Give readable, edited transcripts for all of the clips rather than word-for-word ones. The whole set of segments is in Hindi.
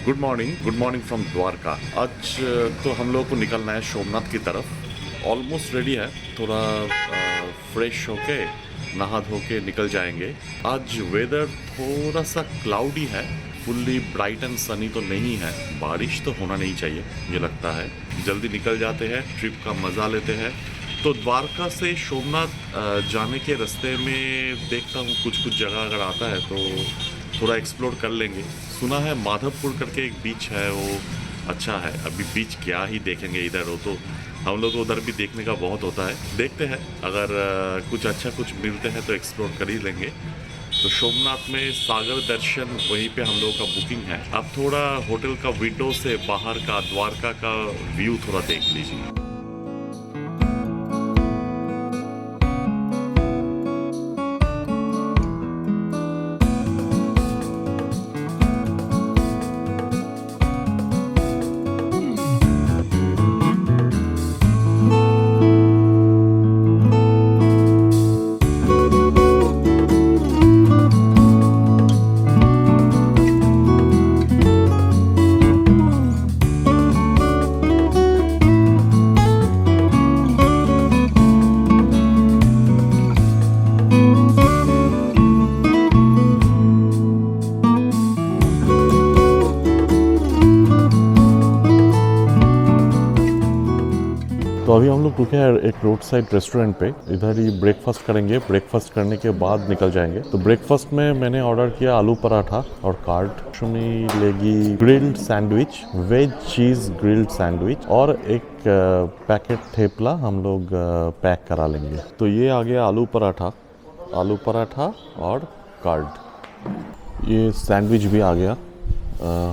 Good morning from Dwarka. आज तो हम लोग को निकलना है सोमनाथ की तरफ। ऑलमोस्ट रेडी है, थोड़ा फ्रेश होके नहा धो के निकल जाएंगे। आज वेदर थोड़ा सा क्लाउडी है, फुल्ली ब्राइट एंड सनी तो नहीं है। बारिश तो होना नहीं चाहिए मुझे लगता है। जल्दी निकल जाते हैं, ट्रिप का मज़ा लेते हैं। तो द्वारका से सोमनाथ जाने के रास्ते में देखता हूँ कुछ जगह अगर आता है तो थोड़ा एक्सप्लोर कर लेंगे। सुना है माधवपुर करके एक बीच है, वो अच्छा है। अभी बीच क्या ही देखेंगे इधर, हो तो हम लोग को उधर भी देखने का बहुत होता है। देखते हैं, अगर कुछ अच्छा कुछ मिलते हैं तो एक्सप्लोर कर ही लेंगे। तो सोमनाथ में सागर दर्शन वहीं पे हम लोगों का बुकिंग है। अब थोड़ा होटल का विंडो से बाहर का द्वारका का व्यू थोड़ा देख लीजिए। तो अभी हम लोग रुके हैं एक रोड साइड रेस्टोरेंट पे। इधर ही ब्रेकफास्ट करेंगे, ब्रेकफास्ट करने के बाद निकल जाएंगे। तो ब्रेकफास्ट में मैंने ऑर्डर किया आलू पराठा और कार्ड सुनी लेगी ग्रिल्ड सैंडविच, वेज चीज़ ग्रिल्ड सैंडविच और एक पैकेट थेपला हम लोग पैक करा लेंगे। तो ये आ गया आलू पराठा और कार्ड। ये सैंडविच भी आ गया।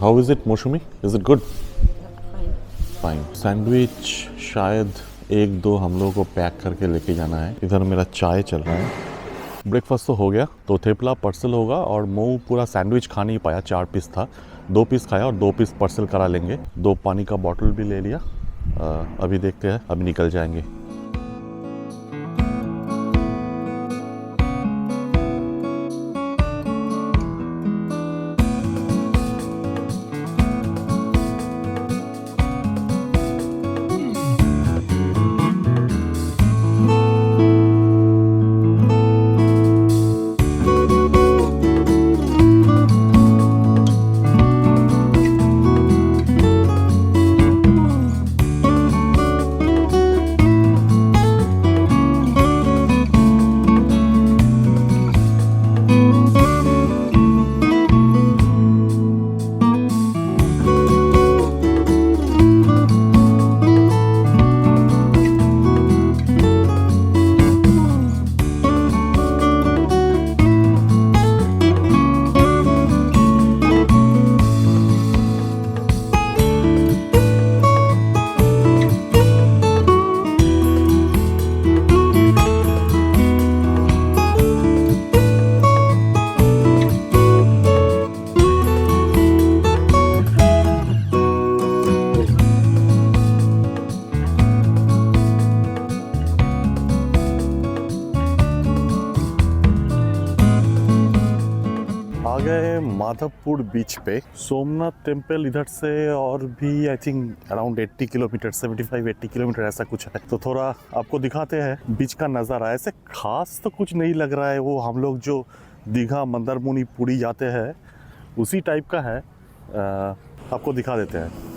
हाउ इज़ इट मौसमी, is it good? Fine. Sandwich शायद एक दो हम लोगों को पैक करके लेके जाना है। इधर मेरा चाय चल रहा है। ब्रेकफास्ट तो हो गया, तो थेपला पार्सल होगा और मैं पूरा सैंडविच खा नहीं पाया, 4 पीस था, 2 पीस खाया और 2 पीस पार्सल करा लेंगे। 2 पानी का बॉटल भी ले लिया। अभी देखते हैं, अभी निकल जाएंगे। माधवपुर बीच पे सोमनाथ टेम्पल इधर से और भी I think around 80 kilometre, 75-80 kilometre ऐसा कुछ है। तो थोड़ा आपको दिखाते हैं बीच का नज़ारा। ऐसे खास तो कुछ नहीं लग रहा है, वो हम लोग जो दीघा मंदारमुनी पुरी जाते हैं उसी टाइप का है। आपको दिखा देते हैं।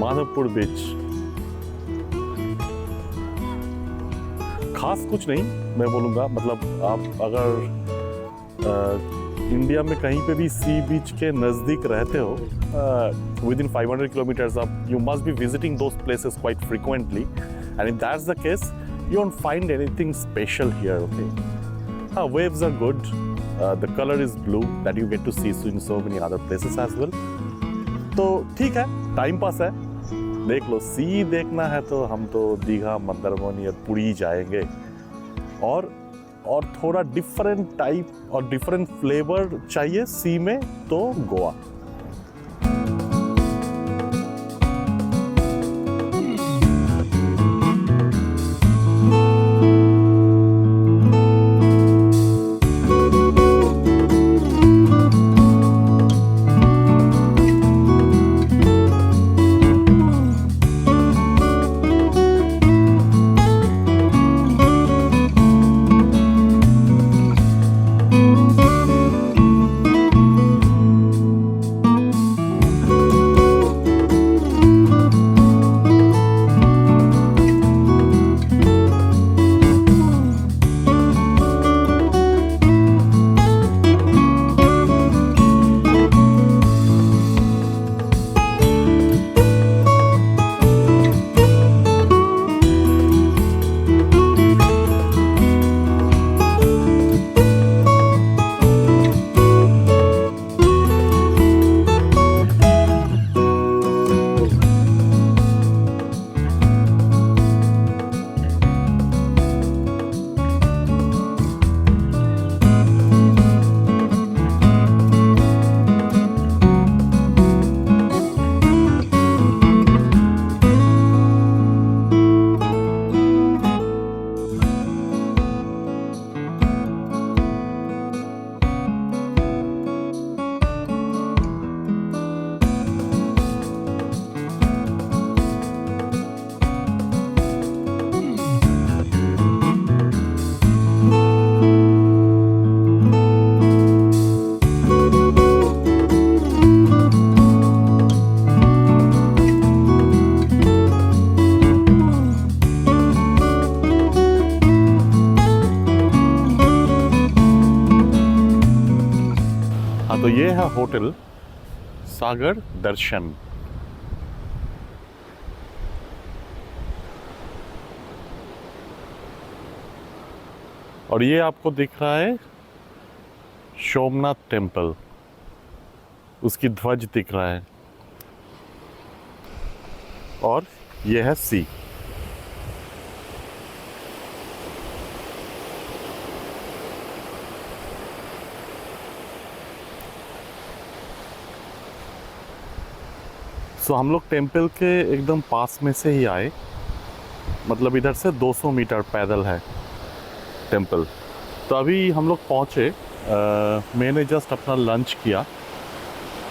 माधवपुर बीच। खास कुछ नहीं मैं बोलूँगा, मतलब आप अगर इंडिया में कहीं पे भी सी बीच के नज़दीक रहते हो, विद इन 500 किलोमीटर्स, आप you must be visiting those places quite frequently, and if that's the case you won't find anything special here, okay? Waves are good. The color is blue that you get to see in so many other places as well. तो ठीक है, टाइम पास है, देख लो। सी देखना है तो हम तो दीघा, मंदारमनी या पुरी जाएंगे, और थोड़ा डिफरेंट टाइप और डिफरेंट फ्लेवर चाहिए सी में तो गोवा। तो ये है होटल सागर दर्शन। और ये आपको दिख रहा है सोमनाथ टेम्पल, उसकी ध्वज दिख रहा है, और ये है सी। सो हम लोग टेम्पल के एकदम पास में से ही आए, मतलब इधर से 200 मीटर पैदल है टेम्पल। तो अभी हम लोग पहुँचे, मैंने जस्ट अपना लंच किया,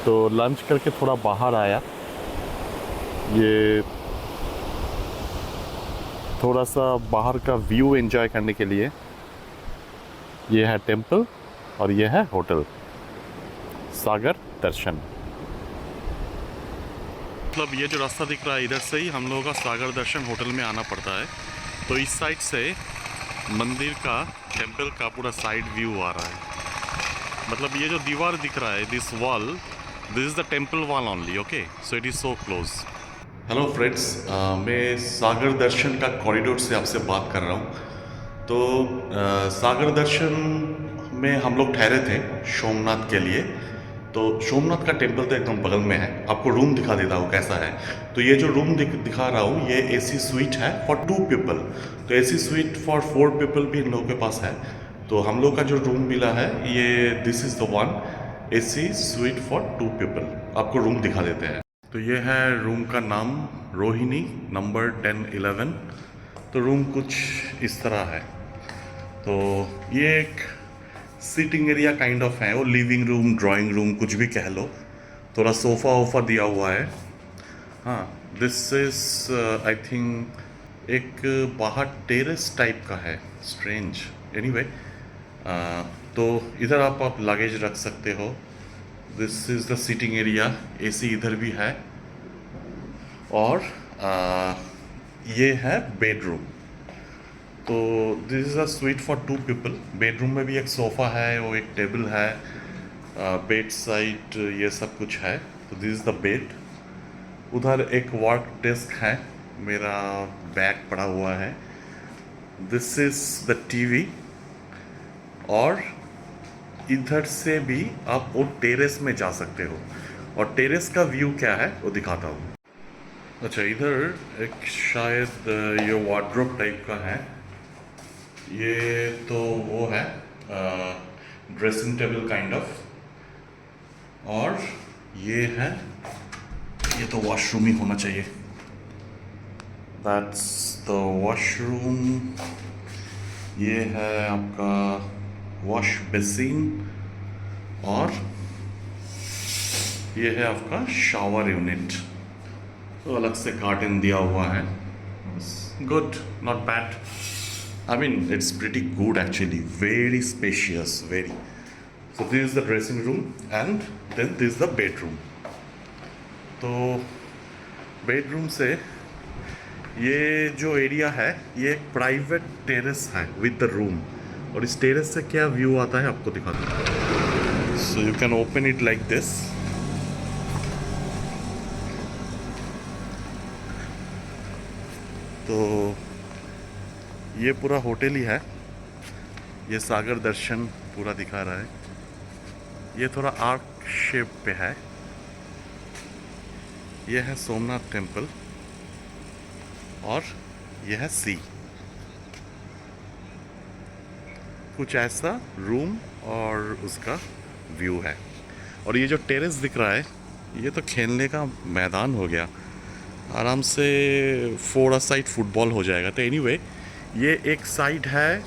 तो लंच करके थोड़ा बाहर आया, ये थोड़ा सा बाहर का व्यू एंजॉय करने के लिए। ये है टेम्पल और ये है होटल सागर दर्शन। मतलब ये जो रास्ता दिख रहा है, इधर से ही हम लोगों का सागर दर्शन होटल में आना पड़ता है। तो इस साइड से मंदिर का, टेम्पल का पूरा साइड व्यू आ रहा है। मतलब ये जो दीवार दिख रहा है, this wall, this is the temple wall only, okay, so it is so close. Hello friends, मैं सागर दर्शन का कॉरिडोर से आपसे बात कर रहा हूँ। तो सागर दर्शन में हम लोग ठहरे थे सोमनाथ के लिए। तो सोमनाथ का टेम्पल तो एकदम बगल में है, आपको रूम दिखा देता हूँ कैसा है। तो ये जो रूम दिखा रहा हूँ, ये एसी स्वीट है फॉर 2 पीपल। तो एसी स्वीट फॉर 4 पीपल भी इन लोगों के पास है। तो हम लोग का जो रूम मिला है, ये this is the one AC sweet for 2 people. आपको रूम दिखा देते हैं। तो ये है रूम का नाम, रोहिणी, नंबर 1011। तो रूम कुछ इस तरह है। तो ये एक सिटिंग एरिया काइंड ऑफ है, वो लिविंग रूम, ड्राइंग रूम, कुछ भी कह लो। थोड़ा सोफ़ा वोफ़ा दिया हुआ है। हाँ, दिस इज़ आई थिंक एक बाहर टेरेस टाइप का है, स्ट्रेंज। एनीवे, तो इधर आप लगेज रख सकते हो। This is the sitting area. AC इधर भी है। और ये है बेडरूम। तो this is a sweet for 2 people. Bedroom में भी एक सोफ़ा है, वो एक टेबल है, बेड साइड ये सब कुछ है। तो दिस इज़ द बेड। उधर एक वर्क डेस्क है, मेरा बैग पड़ा हुआ है। This is the TV. और इधर से भी आप वो टेरेस में जा सकते हो, और टेरेस का व्यू क्या है वो दिखाता हूँ। अच्छा, इधर एक शायद ये वार्डरोब टाइप का है। ये तो वो है ड्रेसिंग टेबल काइंड ऑफ। और ये है, ये तो वॉशरूम ही होना चाहिए। That's the washroom. ये है आपका वॉश बेसिन, और ये है आपका शावर यूनिट। तो अलग से कार्टन दिया हुआ है। Good, not bad. I mean, it's pretty good actually. Very spacious, very. So this is the dressing room, and then this is the bedroom. तो बेडरूम से ये जो एरिया है, ये एक प्राइवेट टेरेस है विद द रूम। और इस टेरेस से क्या व्यू आता है आपको दिखाता हूँ। So you can open it like this. तो ये पूरा होटल ही है। ये सागर दर्शन पूरा दिखा रहा है। ये थोड़ा आर्क शेप पे है। ये है सोमनाथ टेम्पल, और ये है सी। कुछ ऐसा रूम और उसका व्यू है। और ये जो टेरेस दिख रहा है, ये तो खेलने का मैदान हो गया। आराम से 4 साइड फुटबॉल हो जाएगा। तो एनीवे, ये एक साइड है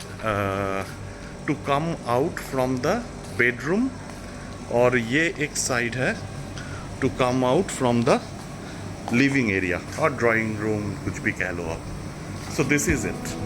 to come out from the bedroom, और ये एक साइड है to come out from the living area और ड्राइंग रूम, कुछ भी कह लो आप। So this is it.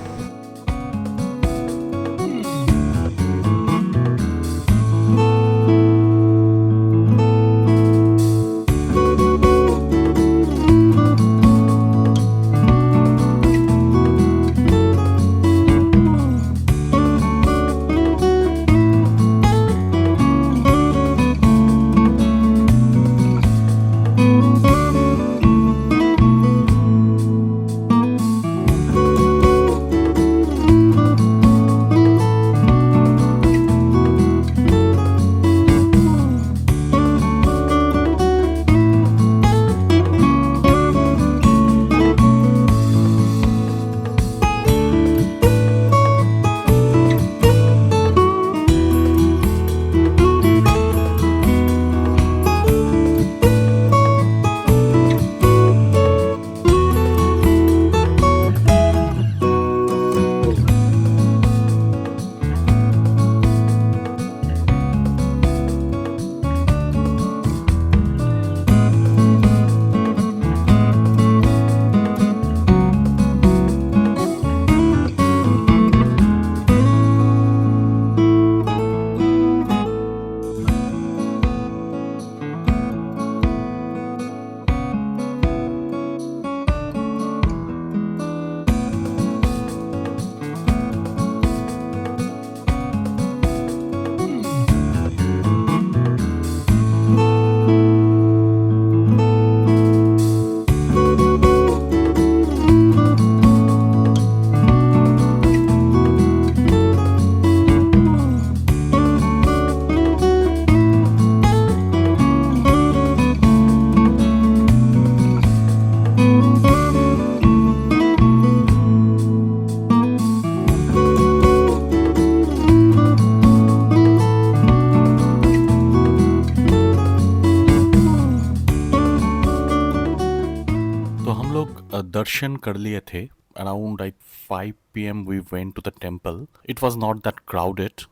दर्शन कर लिए थे। Around like 5 p.m. we went to the temple. It was not that crowded.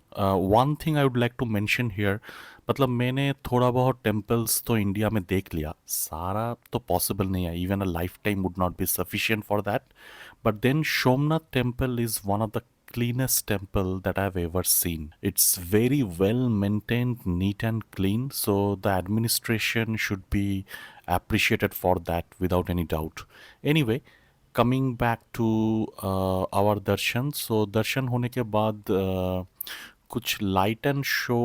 One thing I would like to mention here, मतलब मैंने थोड़ा बहुत टेम्पल्स तो इंडिया में देख लिया, सारा तो पॉसिबल नहीं है, even a life time would not be sufficient for that, but then Somnath temple is one of the cleanest temple that I've ever seen. It's very well maintained, neat and clean, so the administration should be appreciated for that without any doubt. Anyway, coming back to our darshan. So darshan होने के बाद कुछ लाइट एंड शो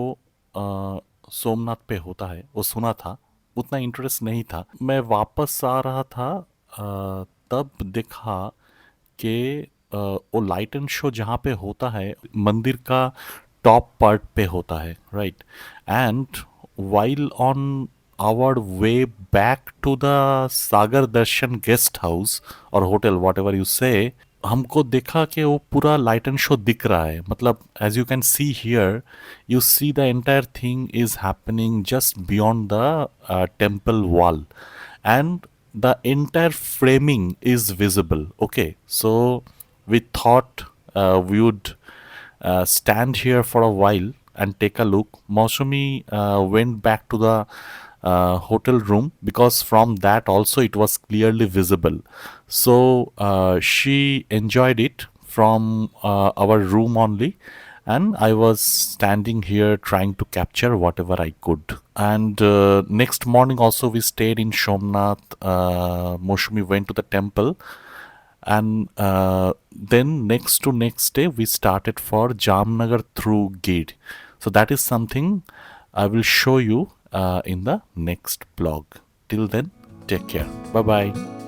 सोमनाथ पे होता है, वो सुना था, उतना इंटरेस्ट नहीं था। मैं वापस आ रहा था, तब देखा कि वो लाइट एंड शो जहाँ पे होता है मंदिर का टॉप पार्ट पे होता है, right. And while on our way back to the Sagar Darshan guest house और hotel, whatever you say, हमको देखा कि वो पूरा लाइट एंड शो दिख रहा है। मतलब as you can see here, you see the entire thing is happening just beyond the temple wall and the entire framing is visible. Okay, so we thought we would stand here for a while and take a look. Mausumi went back to the hotel room because from that also it was clearly visible. So she enjoyed it from our room only, and I was standing here trying to capture whatever I could. And next morning also we stayed in Somnath. Moshumi went to the temple, and then next day we started for Jamnagar through Gid. So that is something I will show you in the next blog. Till then, take care. Bye bye.